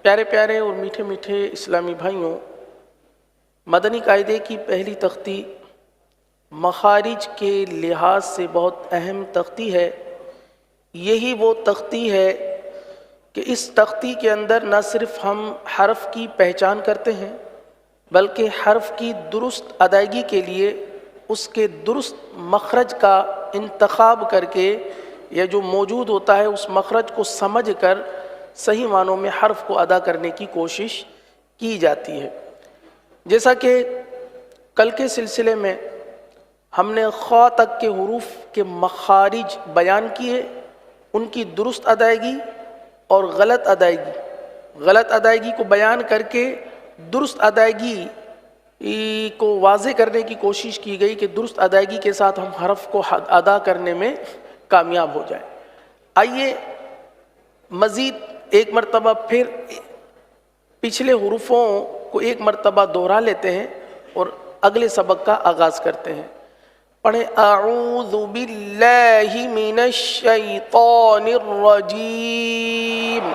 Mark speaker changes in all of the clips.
Speaker 1: پیارے پیارے اور میٹھے میٹھے اسلامی بھائیوں، مدنی قاعدے کی پہلی تختی مخارج کے لحاظ سے بہت اہم تختی ہے۔ یہی وہ تختی ہے کہ اس تختی کے اندر نہ صرف ہم حرف کی پہچان کرتے ہیں بلکہ حرف کی درست ادائیگی کے لیے اس کے درست مخرج کا انتخاب کر کے یا جو موجود ہوتا ہے اس مخرج کو سمجھ کر صحیح معنوں میں حرف کو ادا کرنے کی کوشش کی جاتی ہے۔ جیسا کہ کل کے سلسلے میں ہم نے خا تک کے حروف کے مخارج بیان کیے، ان کی درست ادائیگی اور غلط ادائیگی کو بیان کر کے درست ادائیگی کو واضح کرنے کی کوشش کی گئی کہ درست ادائیگی کے ساتھ ہم حرف کو ادا کرنے میں کامیاب ہو جائیں۔ آئیے مزید ایک مرتبہ پھر پچھلے حروفوں کو ایک مرتبہ دوہرا لیتے ہیں اور اگلے سبق کا آغاز کرتے ہیں۔ پڑھیں اعوذ باللہ من الشیطان الرجیم۔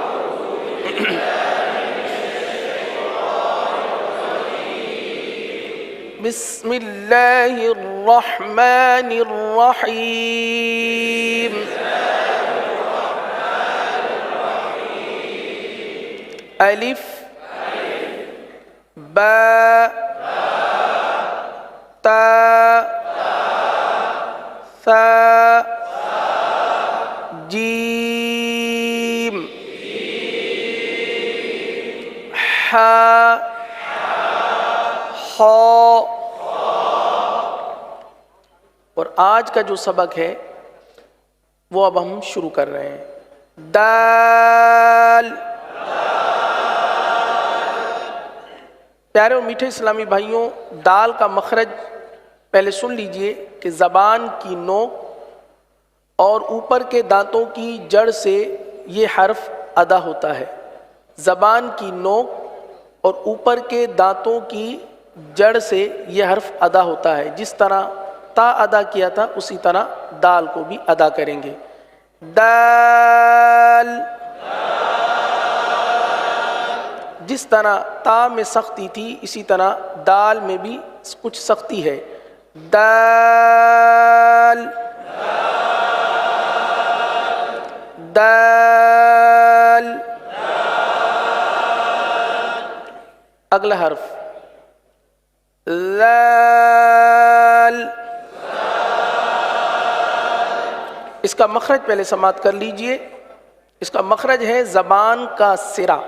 Speaker 1: بسم اللہ الرحمن الرحیم۔ الف با تا ثا جیم حا خا۔ اور آج کا جو سبق ہے وہ اب ہم شروع کر رہے ہیں۔ دال۔ پیارے اور میٹھے اسلامی بھائیوں، دال کا مخرج پہلے سن لیجئے کہ زبان کی نوک اور اوپر کے دانتوں کی جڑ سے یہ حرف ادا ہوتا ہے۔ زبان کی نوک اور اوپر کے دانتوں کی جڑ سے یہ حرف ادا ہوتا ہے۔ جس طرح تا ادا کیا تھا اسی طرح دال کو بھی ادا کریں گے۔ دال۔ جس طرح تا میں سختی تھی اسی طرح دال میں بھی کچھ سختی ہے۔ دال۔ دال۔ اگلا حرف ذال۔ اس کا مخرج پہلے سماعت کر لیجئے۔ اس کا مخرج ہے زبان کا سرا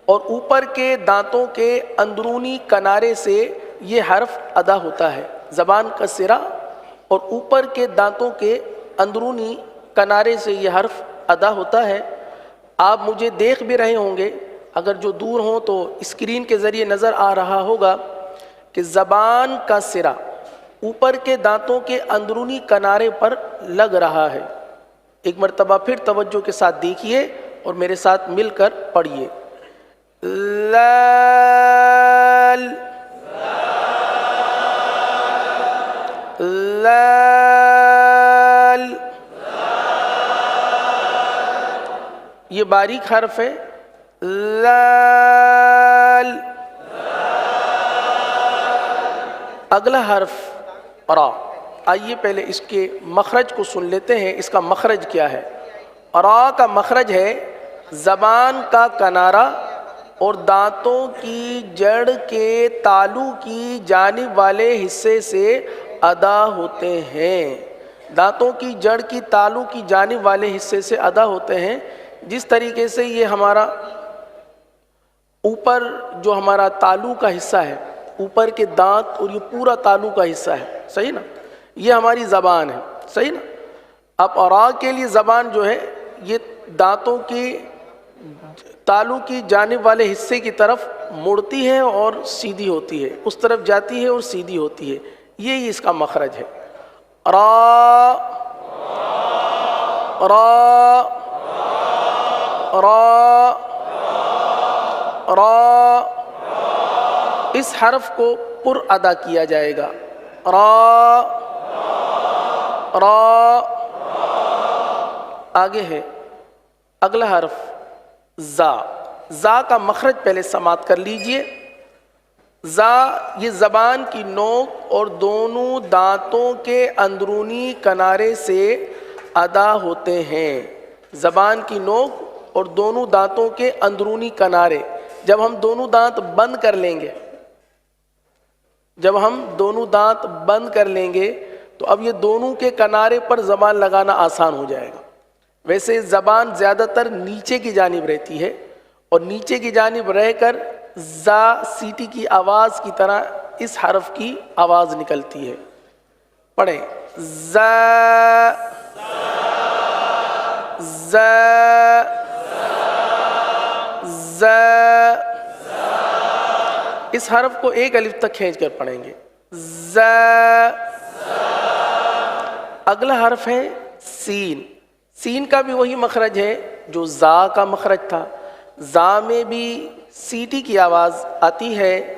Speaker 1: اور اوپر کے دانتوں کے اندرونی کنارے سے یہ حرف ادا ہوتا ہے۔ زبان کا سرا اور اوپر کے دانتوں کے اندرونی کنارے سے یہ حرف ادا ہوتا ہے۔ آپ مجھے دیکھ بھی رہے ہوں گے، اگر جو دور ہوں تو اسکرین کے ذریعے نظر آ رہا ہوگا کہ زبان کا سرا اوپر کے دانتوں کے اندرونی کنارے پر لگ رہا ہے۔ ایک مرتبہ پھر توجہ کے ساتھ دیکھیے اور میرے ساتھ مل کر پڑھیے۔ لال۔ لال۔ یہ باریک حرف ہے۔ لال۔ اگلا حرف را۔ آئیے پہلے اس کے مخرج کو سن لیتے ہیں۔ اس کا مخرج کیا ہے؟ را کا مخرج ہے زبان کا کنارہ اور دانتوں کی جڑ کے تالو کی جانب والے حصے سے ادا ہوتے ہیں۔ دانتوں کی جڑ کی تالو کی جانب والے حصے سے ادا ہوتے ہیں۔ جس طریقے سے یہ ہمارا اوپر جو ہمارا تالو کا حصہ ہے، اوپر کے دانت اور یہ پورا تالو کا حصہ ہے، صحیح نا؟ یہ ہماری زبان ہے، صحیح نا؟ اب را کے لیے زبان جو ہے یہ دانتوں کی تالو کی جانب والے حصے کی طرف مڑتی ہے اور سیدھی ہوتی ہے، اس طرف جاتی ہے اور سیدھی ہوتی ہے۔ یہی اس کا مخرج ہے۔ را۔ را۔ را۔ را۔ اس حرف کو پر ادا کیا جائے گا۔ را۔ را۔ آگے ہے اگلا حرف زا۔ زا کا مخرج پہلے سماعت کر لیجئے. زا یہ زبان کی نوک اور دونوں دانتوں کے اندرونی کنارے سے ادا ہوتے ہیں. زبان کی نوک اور دونوں دانتوں کے اندرونی کنارے. جب ہم دونوں دانت بند کر لیں گے تو اب یہ دونوں کے کنارے پر زبان لگانا آسان ہو جائے گا. ویسے زبان زیادہ تر نیچے کی جانب رہتی ہے اور نیچے کی جانب رہ کر زا سیٹی کی آواز کی طرح اس حرف کی آواز نکلتی ہے. پڑھیں زا زا زا. اس حرف کو ایک الف تک کھینچ کر پڑھیں گے زا. اگلا حرف ہے سین. سین کا بھی وہی مخرج ہے جو زا کا مخرج تھا. زا میں بھی سیٹی کی آواز آتی ہے,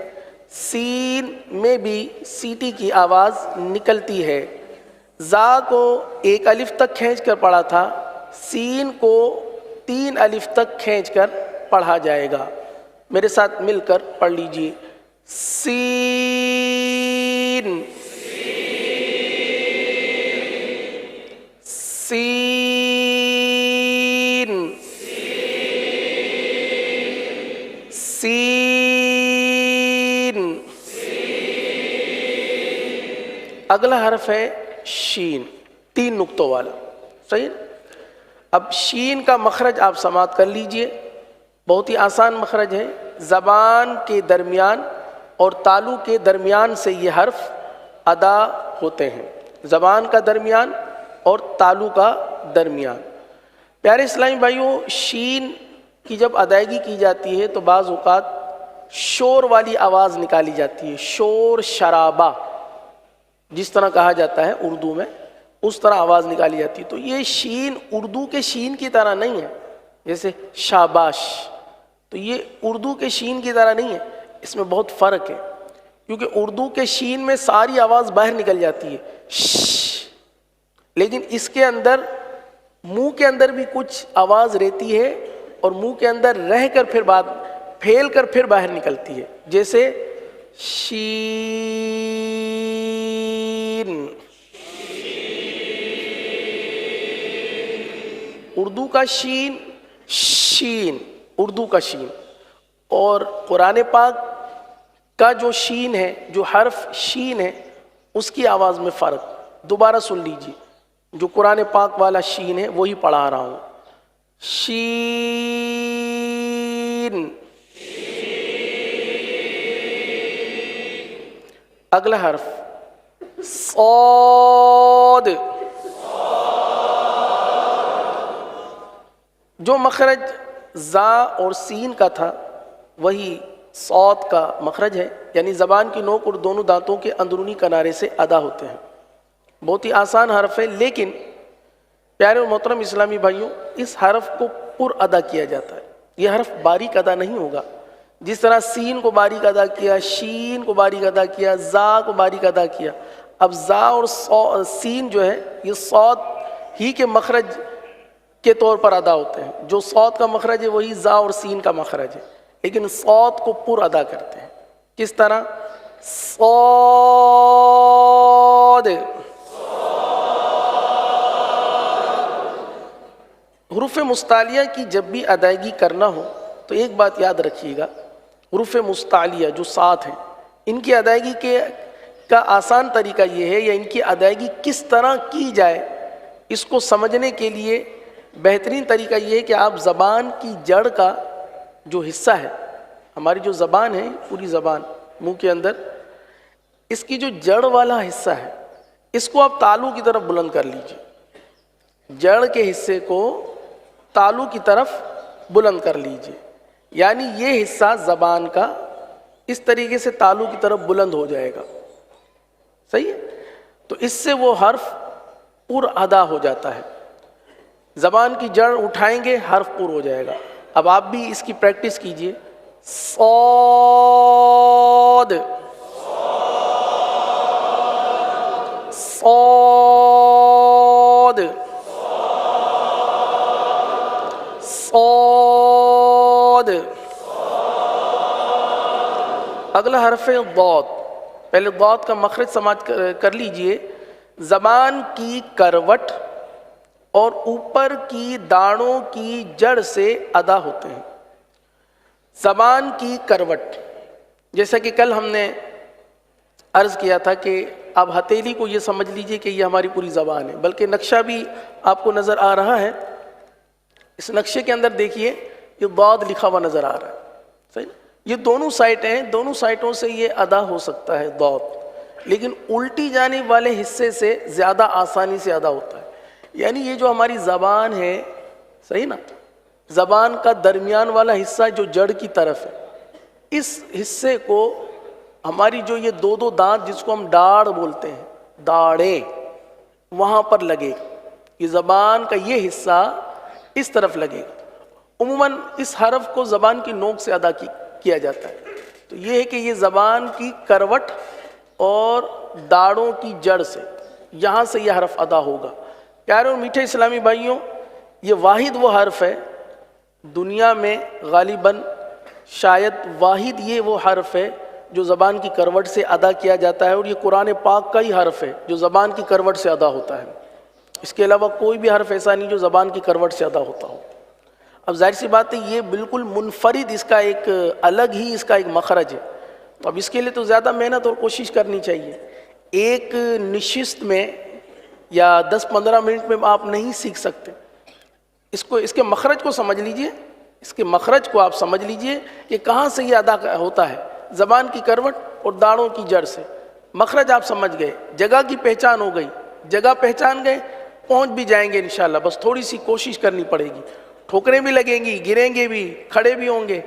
Speaker 1: سین میں بھی سیٹی کی آواز نکلتی ہے. زا کو ایک الف تک کھینچ کر پڑھا تھا, سین کو 3 الف تک کھینچ کر پڑھا جائے گا. میرے ساتھ مل کر پڑھ لیجئے سین سین سین. اگلا حرف ہے شین, 3 نقطوں والا. صحیح. اب شین کا مخرج آپ سماعت کر لیجئے, بہت ہی آسان مخرج ہے. زبان کے درمیان اور تالو کے درمیان سے یہ حرف ادا ہوتے ہیں. زبان کا درمیان اور تالو کا درمیان. پیارے اسلامی بھائیوں, شین کی جب ادائیگی کی جاتی ہے تو بعض اوقات شور والی آواز نکالی جاتی ہے, شور شرابہ جس طرح کہا جاتا ہے اردو میں, اس طرح آواز نکالی جاتی ہے. تو یہ شین اردو کے شین کی طرح نہیں ہے, جیسے شاباش, تو یہ اردو کے شین کی طرح نہیں ہے, اس میں بہت فرق ہے. کیونکہ اردو کے شین میں ساری آواز باہر نکل جاتی ہے لیکن اس کے اندر منہ کے اندر بھی کچھ آواز رہتی ہے اور منہ کے اندر رہ کر پھر بات پھیل کر پھر باہر نکلتی ہے, جیسے شین. اردو کا شین شین, اردو کا شین, اور قرآن پاک کا جو شین ہے, جو حرف شین ہے, اس کی آواز میں فرق. دوبارہ سن لیجیے, جو قرآن پاک والا شین ہے وہی پڑھا رہا ہوں. شین. اگلا حرف صاد. جو مخرج زا اور سین کا تھا وہی صاد کا مخرج ہے, یعنی زبان کی نوک اور دونوں دانتوں کے اندرونی کنارے سے ادا ہوتے ہیں. بہت ہی آسان حرف ہے, لیکن پیارے اور محترم اسلامی بھائیوں, اس حرف کو پر ادا کیا جاتا ہے. یہ حرف باریک ادا نہیں ہوگا. جس طرح سین کو باریک ادا کیا, شین کو باریک ادا کیا, زا کو باریک ادا کیا, اب زا اور سین جو ہے یہ صاد ہی کے مخرج کے طور پر ادا ہوتے ہیں. جو صاد کا مخرج ہے وہی زا اور سین کا مخرج ہے, لیکن صاد کو پر ادا کرتے ہیں. کس طرح؟ صاد. حروف مستعلیہ کی جب بھی ادائیگی کرنا ہو تو ایک بات یاد رکھیے گا, حروف مستعلیہ جو 7 ہیں ان کی ادائیگی کا آسان طریقہ یہ ہے, یا ان کی ادائیگی کس طرح کی جائے اس کو سمجھنے کے لیے بہترین طریقہ یہ ہے کہ آپ زبان کی جڑ کا جو حصہ ہے, ہماری جو زبان ہے پوری زبان منہ کے اندر, اس کی جو جڑ والا حصہ ہے اس کو آپ تالو کی طرف بلند کر لیجئے. جڑ کے حصے کو تالو کی طرف بلند کر لیجئے, یعنی یہ حصہ زبان کا اس طریقے سے تالو کی طرف بلند ہو جائے گا. صحیح ہے؟ تو اس سے وہ حرف پر ادا ہو جاتا ہے. زبان کی جڑ اٹھائیں گے حرف پر ہو جائے گا. اب آپ بھی اس کی پریکٹس کیجئے. صاد صاد صاد. اگلا حرف ہے ضاد. پہلے ضاد کا مخرج سماعت کر لیجئے. زبان کی کروٹ اور اوپر کی داڑھوں کی جڑ سے ادا ہوتے ہیں. زبان کی کروٹ، جیسا کہ کل ہم نے عرض کیا تھا کہ آپ ہتھیلی کو یہ سمجھ لیجئے کہ یہ ہماری پوری زبان ہے، بلکہ نقشہ بھی آپ کو نظر آ رہا ہے. اس نقشے کے اندر دیکھیے یہ ضاد لکھا ہوا نظر آ رہا ہے. صحیح، یہ دونوں سائٹیں ہیں، دونوں سائٹوں سے یہ ادا ہو سکتا ہے ضاد، لیکن الٹی جانب والے حصے سے زیادہ آسانی سے ادا ہوتا ہے. یعنی یہ جو ہماری زبان ہے، صحیح نا، زبان کا درمیان والا حصہ جو جڑ کی طرف ہے، اس حصے کو ہماری جو یہ دو دانت جس کو ہم ڈاڑھ بولتے ہیں، داڑیں، وہاں پر لگے. یہ زبان کا یہ حصہ اس طرف لگے. عموماً اس حرف کو زبان کی نوک سے ادا کیا جاتا ہے. تو یہ ہے کہ یہ زبان کی کروٹ اور داڑھوں کی جڑ سے، یہاں سے یہ حرف ادا ہوگا. پیارے اور میٹھے اسلامی بھائیوں، یہ واحد وہ حرف ہے دنیا میں، غالباً شاید واحد یہ وہ حرف ہے جو زبان کی کروٹ سے ادا کیا جاتا ہے، اور یہ قرآن پاک کا ہی حرف ہے جو زبان کی کروٹ سے ادا ہوتا ہے. اس کے علاوہ کوئی بھی حرف ایسا نہیں جو زبان کی کروٹ سے ادا ہوتا ہو. اب ظاہر سی بات ہے یہ بالکل منفرد، اس کا ایک الگ ہی اس کا ایک مخرج ہے. تو اب اس کے لیے تو زیادہ محنت اور کوشش کرنی چاہیے. ایک نشست میں یا 10-15 منٹ میں آپ نہیں سیکھ سکتے. اس کے مخرج کو سمجھ لیجئے، اس کے مخرج کو آپ سمجھ لیجئے کہ کہاں سے یہ ادا ہوتا ہے. زبان کی کروٹ اور داڑھوں کی جڑ سے. مخرج آپ سمجھ گئے، جگہ کی پہچان ہو گئی، جگہ پہچان گئے، پہنچ بھی جائیں گے انشاءاللہ. بس تھوڑی سی کوشش کرنی پڑے گی، ٹھوکریں بھی لگیں گی، گریں گے بھی، کھڑے بھی ہوں گے،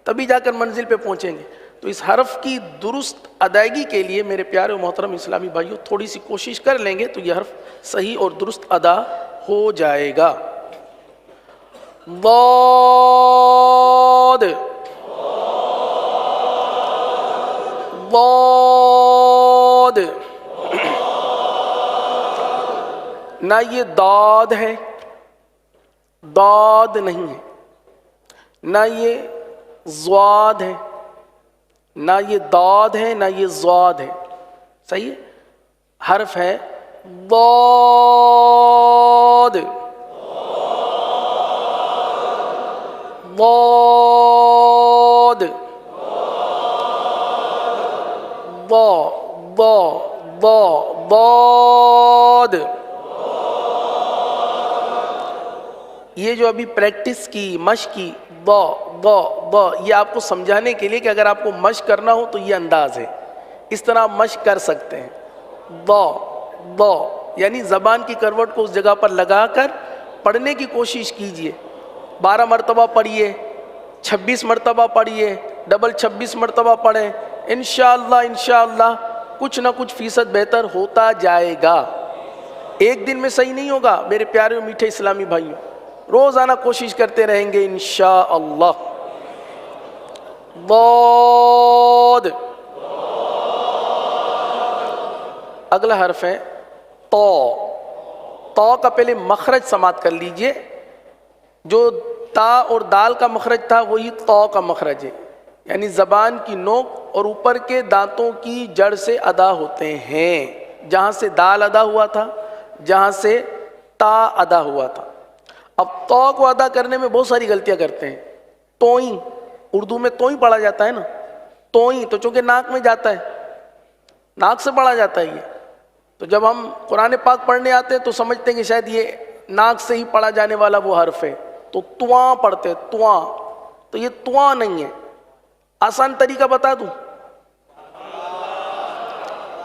Speaker 1: تبھی جا کر منزل پہ پہنچیں گے. تو اس حرف کی درست ادائیگی کے لیے میرے پیارے و محترم اسلامی بھائیوں تھوڑی سی کوشش کر لیں گے تو یہ حرف صحیح اور درست ادا ہو جائے گا. ضاد، ضاد. نہ یہ داد ہے، داد نہیں ہے، نہ یہ ضاد ہے، نہ یہ داد ہے، نہ یہ ضاد ہے. صحیح ہے، حرف ہے ضاد، ضاد، ضا ضا ضا ضاد. یہ جو ابھی پریکٹس کی، مشق کی، ضا ضا ضا، یہ آپ کو سمجھانے کے لیے کہ اگر آپ کو مشق کرنا ہو تو یہ انداز ہے، اس طرح آپ مشق کر سکتے ہیں. ضا ضا یعنی زبان کی کروٹ کو اس جگہ پر لگا کر پڑھنے کی کوشش کیجئے. 12 مرتبہ پڑھیے، 26 مرتبہ پڑھیے، ڈبل 26 مرتبہ پڑھیں. انشاءاللہ انشاءاللہ کچھ نہ کچھ فیصد بہتر ہوتا جائے گا. ایک دن میں صحیح نہیں ہوگا میرے پیارے و میٹھے اسلامی بھائیوں، روزانہ کوشش کرتے رہیں گے انشاءاللہ. ضاد. اگلا حرف ہے طا. طا کا پہلے مخرج سماعت کر لیجئے. جو تا اور دال کا مخرج تھا وہی طا کا مخرج ہے، یعنی زبان کی نوک اور اوپر کے دانتوں کی جڑ سے ادا ہوتے ہیں. جہاں سے دال ادا ہوا تھا، جہاں سے تا ادا ہوا تھا. اب طا کو ادا کرنے میں بہت ساری غلطیاں کرتے ہیں. توئیں، اردو میں توئیں پڑھا جاتا ہے نا، توئیں تو چونکہ ناک میں جاتا ہے، ناک سے پڑھا جاتا ہے یہ. تو جب ہم قرآن پاک پڑھنے آتے ہیں تو سمجھتے ہیں کہ شاید یہ ناک سے ہی پڑھا جانے والا وہ حرف ہے، تو تواں پڑھتے ہیں، تواں. تو یہ تواں نہیں ہے. آسان طریقہ بتا دوں،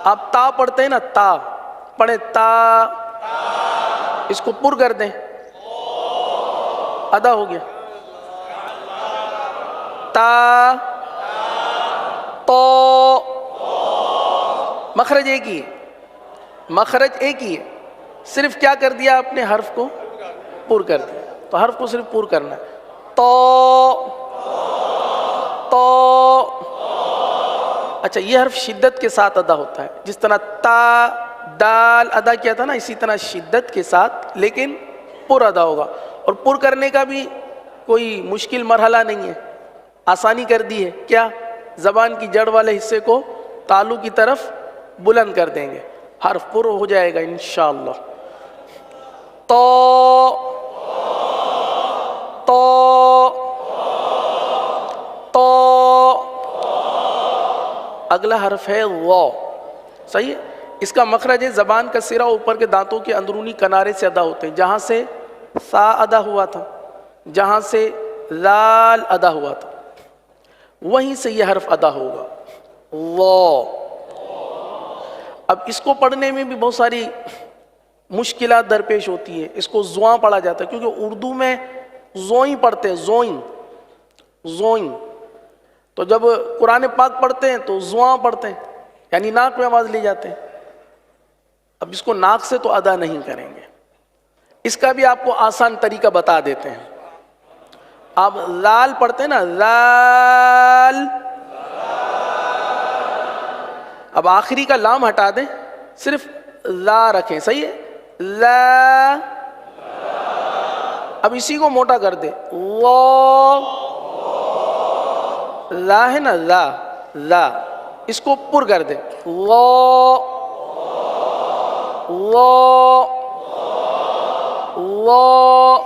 Speaker 1: آپ تا پڑھتے ہیں نا، تا پڑھیں، تا، اس کو پر کر دیں، ادا ہو گیا. تا تو، مخرج ایک ہی ہے، مخرج ایک ہی ہے، صرف کیا کر دیا آپ نے، حرف کو پر کر دیا. تو حرف کو صرف پر کرنا ہے. تو تو. اچھا، یہ حرف شدت کے ساتھ ادا ہوتا ہے، جس طرح تا دال ادا کیا تھا نا، اسی طرح شدت کے ساتھ لیکن پر ادا ہوگا. اور پر کرنے کا بھی کوئی مشکل مرحلہ نہیں ہے، آسانی کر دی ہے. کیا زبان کی جڑ والے حصے کو تالو کی طرف بلند کر دیں گے، حرف پر ہو جائے گا انشاءاللہ. تو تو تو اگلا حرف ہے وا. صحیح ہے. اس کا مخرج ہے زبان کا سرا اوپر کے دانتوں کے اندرونی کنارے سے ادا ہوتے ہیں. جہاں سے سا ادا ہوا تھا، جہاں سے لال ادا ہوا تھا، وہیں سے یہ حرف ادا ہوگا وا. اب اس کو پڑھنے میں بھی بہت ساری مشکلات درپیش ہوتی ہے. اس کو زواں پڑھا جاتا ہے کیونکہ اردو میں زوئیں پڑھتے ہیں، زوئیں زوئیں. تو جب قرآن پاک پڑھتے ہیں تو زواں پڑھتے ہیں، یعنی ناک میں آواز لے جاتے ہیں. اب اس کو ناک سے تو ادا نہیں کریں گے. اس کا بھی آپ کو آسان طریقہ بتا دیتے ہیں. آپ لال پڑھتے ہیں نا، لال. اب آخری کا لام ہٹا دیں، صرف لا رکھیں. صحیح ہے. لا. اب اسی کو موٹا کر دیں، وا. لا ہے نا، لا لا. اس کو پر کر دیں، وا وا وا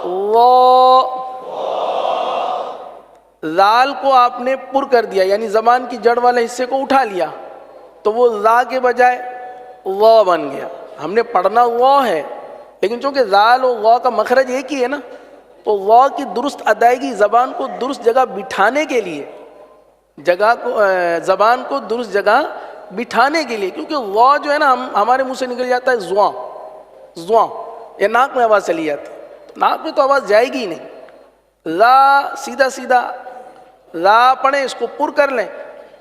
Speaker 1: وا. لال کو آپ نے پر کر دیا، یعنی زبان کی جڑ والے حصے کو اٹھا لیا، تو وہ لا کے بجائے وا بن گیا. ہم نے پڑھنا وا ہے، لیکن چونکہ لال اور وا کا مخرج ایک ہی ہے نا، تو وا کی درست ادائیگی زبان کو درست جگہ بٹھانے کے لیے، زبان کو درست جگہ بٹھانے کے لیے، کیونکہ وا جو ہے نا ہمارے منہ سے نکل جاتا ہے زواں زواں، یا ناک میں آواز چلی جاتی ہے، تو ناک میں تو آواز جائے گی ہی نہیں. لا سیدھا سیدھا لا پڑھیں، اس کو پر کر لیں،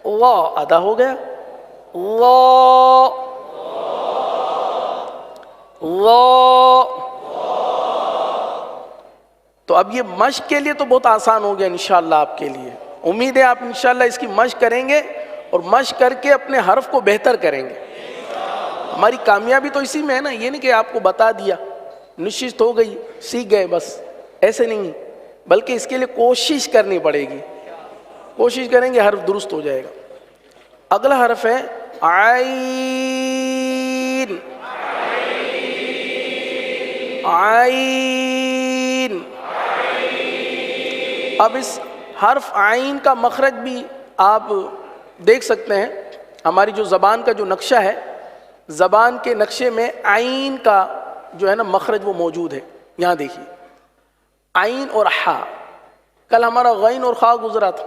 Speaker 1: وا ادا ہو گیا. وا وا. تو اب یہ مشق کے لیے تو بہت آسان ہو گیا انشاءاللہ آپ کے لیے. امید ہے آپ انشاءاللہ اس کی مشق کریں گے اور مشق کر کے اپنے حرف کو بہتر کریں گے. ہماری کامیابی تو اسی میں ہے نا. یہ نہیں کہ آپ کو بتا دیا، نشست ہو گئی، سیکھ گئے بس، ایسے نہیں، بلکہ اس کے لیے کوشش کرنی پڑے گی. کوشش کریں گے حرف درست ہو جائے گا. اگلا حرف ہے عین. عین. اب اس حرف عین کا مخرج بھی آپ دیکھ سکتے ہیں. ہماری جو زبان کا جو نقشہ ہے، زبان کے نقشے میں عین کا جو ہے نا مخرج وہ موجود ہے. یہاں دیکھیے، عین اور حا. کل ہمارا غین اور خا گزرا تھا.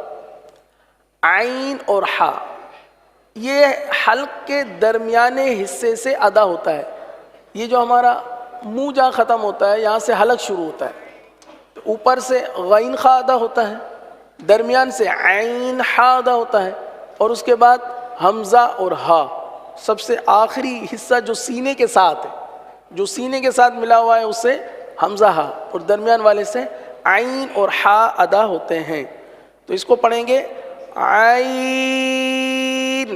Speaker 1: عین اور حا یہ حلق کے درمیانے حصے سے ادا ہوتا ہے. یہ جو ہمارا منہ جہاں ختم ہوتا ہے، یہاں سے حلق شروع ہوتا ہے. اوپر سے غین خا ادا ہوتا ہے، درمیان سے عین حا ادا ہوتا ہے، اور اس کے بعد حمزہ اور ہا. سب سے آخری حصہ جو سینے کے ساتھ ہے، جو سینے کے ساتھ ملا ہوا ہے، اس سے حمزہ ہا، اور درمیان والے سے عین اور حا ادا ہوتے ہیں. تو اس کو پڑھیں گے عین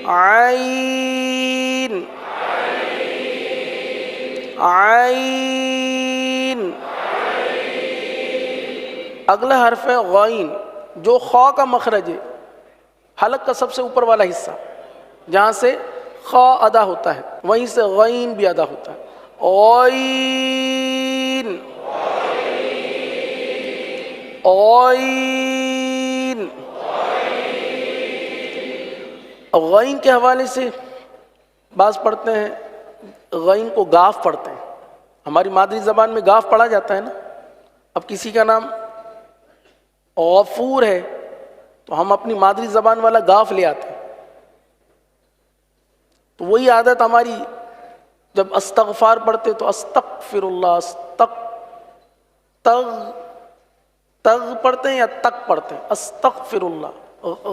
Speaker 1: عین عین. اگلا حرف ہے غین، جو خا کا مخرج ہے، حلق کا سب سے اوپر والا حصہ، جہاں سے خا ادا ہوتا ہے، وہیں سے غین بھی ادا ہوتا ہے. غین غین. غین کے حوالے سے بعض پڑھتے ہیں غین کو گاف پڑھتے ہیں. ہماری مادری زبان میں گاف پڑھا جاتا ہے نا. اب کسی کا نام غفور ہے تو ہم اپنی مادری زبان والا گاف لے آتے ہیں. تو وہی عادت ہماری، جب استغفار پڑھتے تو استغفر اللہ، تغ پڑھتے ہیں یا تک پڑھتے ہیں؟ استغفر اللہ.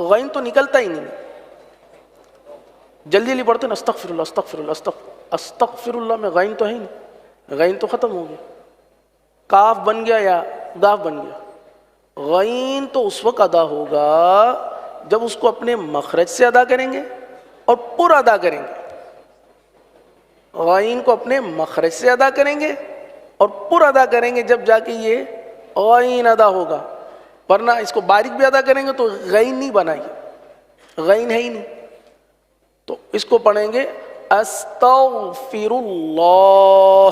Speaker 1: غین تو نکلتا ہی نہیں، جلدی جلدی پڑھتے ہیں استغفر اللہ استغفر اللہ استغفر اللہ میں غین تو ہے ہی نہیں، غین تو ختم ہو گیا. کاف بن گیا یا گاف بن گیا. غین تو اس وقت ادا ہوگا جب اس کو اپنے مخرج سے ادا کریں گے اور پر ادا کریں گے. غین کو اپنے مخرج سے ادا کریں گے اور پر ادا کریں گے، جب جا کے یہ غین ادا ہوگا، ورنہ اس کو باریک بھی ادا کریں گے تو غین نہیں بنائیے، غین ہے ہی نہیں. تو اس کو پڑھیں گے استغفر اللہ،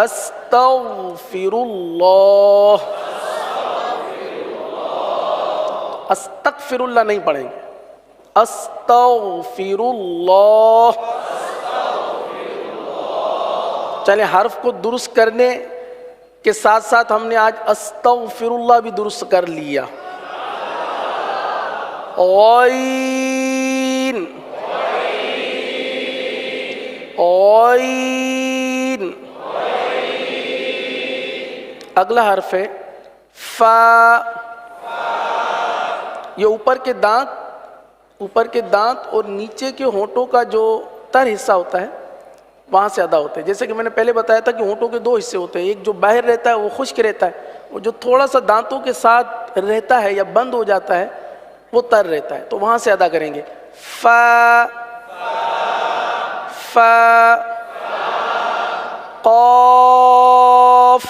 Speaker 1: استغفر اللہ، استغفر اللہ نہیں پڑھیں گے، استغفر اللہ. چلیں حرف کو درست کرنے کے ساتھ ساتھ ہم نے آج استغفر اللہ بھی درست کر لیا. غین، غین. اگلا حرف ہے فا. یہ اوپر کے دانت اور نیچے کے ہونٹوں کا جو تر حصہ ہوتا ہے وہاں سے ادا ہوتے ہیں. جیسے کہ میں نے پہلے بتایا تھا کہ ہونٹوں کے دو حصے ہوتے ہیں، ایک جو باہر رہتا ہے وہ خشک رہتا ہے، وہ جو تھوڑا سا دانتوں کے ساتھ رہتا ہے یا بند ہو جاتا ہے وہ تر رہتا ہے. تو وہاں سے ادا کریں گے فا، فا. قاف.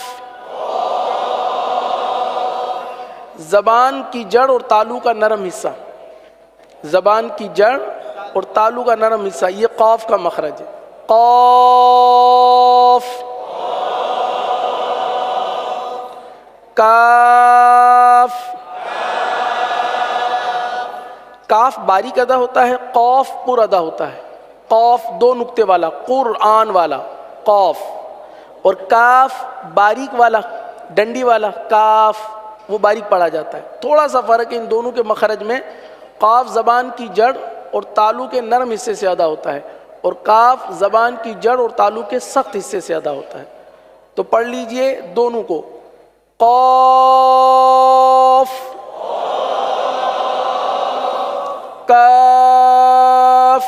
Speaker 1: زبان کی جڑ اور تالو کا نرم حصہ، زبان کی جڑ اور تالو کا نرم حصہ، یہ قاف کا مخرج ہے. قاف. کاف. کاف باریک ادا ہوتا ہے، قاف پر ادا ہوتا ہے. قاف دو نقطے والا، قرآن والا قاف، اور کاف باریک والا ڈنڈی والا کاف، وہ باریک پڑھا جاتا ہے. تھوڑا سا فرق ہے ان دونوں کے مخرج میں. قاف زبان کی جڑ اور تالو کے نرم حصے سے ادا ہوتا ہے، اور کاف زبان کی جڑ اور تالو کے سخت حصے سے ادا ہوتا ہے. تو پڑھ لیجئے دونوں کو. قاف، کاف.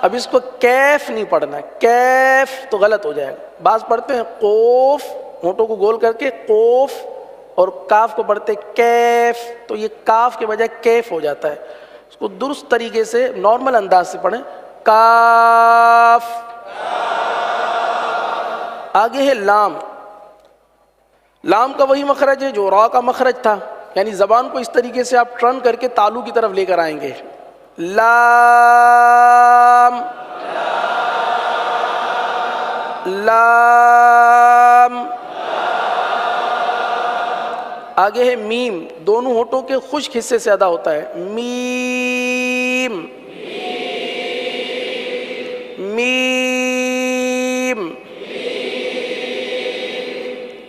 Speaker 1: اب اس کو کیف نہیں پڑھنا ہے، کیف تو غلط ہو جائے گا. بعض پڑھتے ہیں قوف، ہونٹوں کو گول کر کے قوف، اور کاف کو پڑھتے کیف، تو یہ کاف کے بجائے کیف ہو جاتا ہے. اس کو درست طریقے سے نارمل انداز سے پڑھیں. کاف. آگے ہے لام. لام کا وہی مخرج ہے جو را کا مخرج تھا، یعنی زبان کو اس طریقے سے آپ ٹرن کر کے تالو کی طرف لے کر آئیں گے. لام، لام. آگے ہے میم. دونوں ہونٹوں کے خشک حصے سے ادا ہوتا ہے. میم، میم.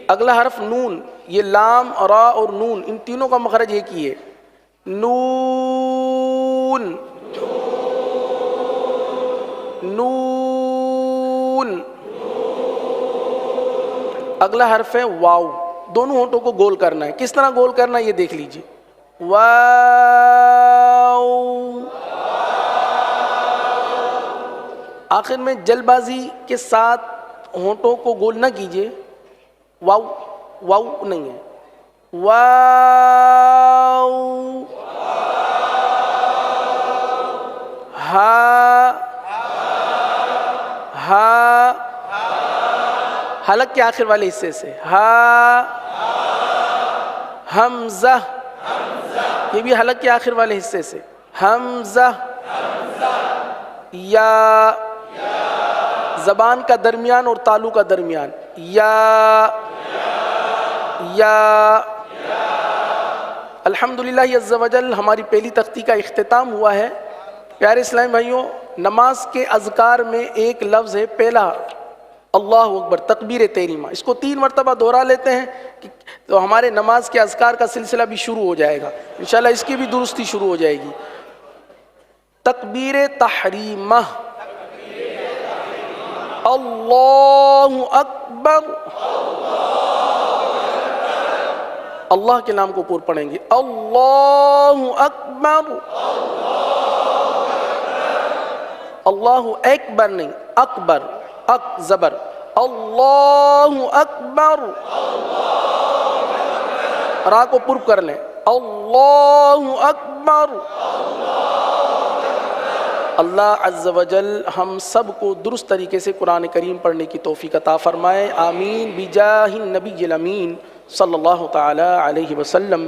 Speaker 1: اگلا حرف نون. یہ لام، را اور نون ان تینوں کا مخرج ایک ہی ہے. نون، نون. اگلا حرف ہے واو. دونوں ہونٹوں کو گول کرنا ہے. کس طرح گول کرنا ہے یہ دیکھ لیجئے. واو. آخر میں جلد بازی کے ساتھ ہونٹوں کو گول نہ کیجئے. واو، واو نہیں ہے. واو. ہا، ہا. حلق کے آخر والے حصے سے. ہا. حمزہ. یہ بھی حلق کے آخر والے حصے سے. حمزہ. یا. زبان کا درمیان اور تالو کا درمیان. یا، یا. الحمدللہ عز و جل ہماری پہلی تختی کا اختتام ہوا ہے. پیارے اسلامی بھائیوں، نماز کے اذکار میں ایک لفظ ہے پہلا اللہ اکبر، تکبیر تحریمہ. اس کو 3 مرتبہ دہرا لیتے ہیں تو ہمارے نماز کے اذکار کا سلسلہ بھی شروع ہو جائے گا. انشاءاللہ اس کی بھی درستی شروع ہو جائے گی. تکبیر تحریمہ. اللہ اکبر. اللہ کے نام کو پور پڑھیں گے. اللہ اکبر. اللہ اکبر نہیں، اکبر، اک زبر. اللہ اکبر. را کو پر کر لیں. اللہ اکبر. اللہ عز و جل ہم سب کو درست طریقے سے قرآن کریم پڑھنے کی توفیق عطا فرمائے، آمین بجاہ النبی الامین صلی اللہ تعالی علیہ وسلم۔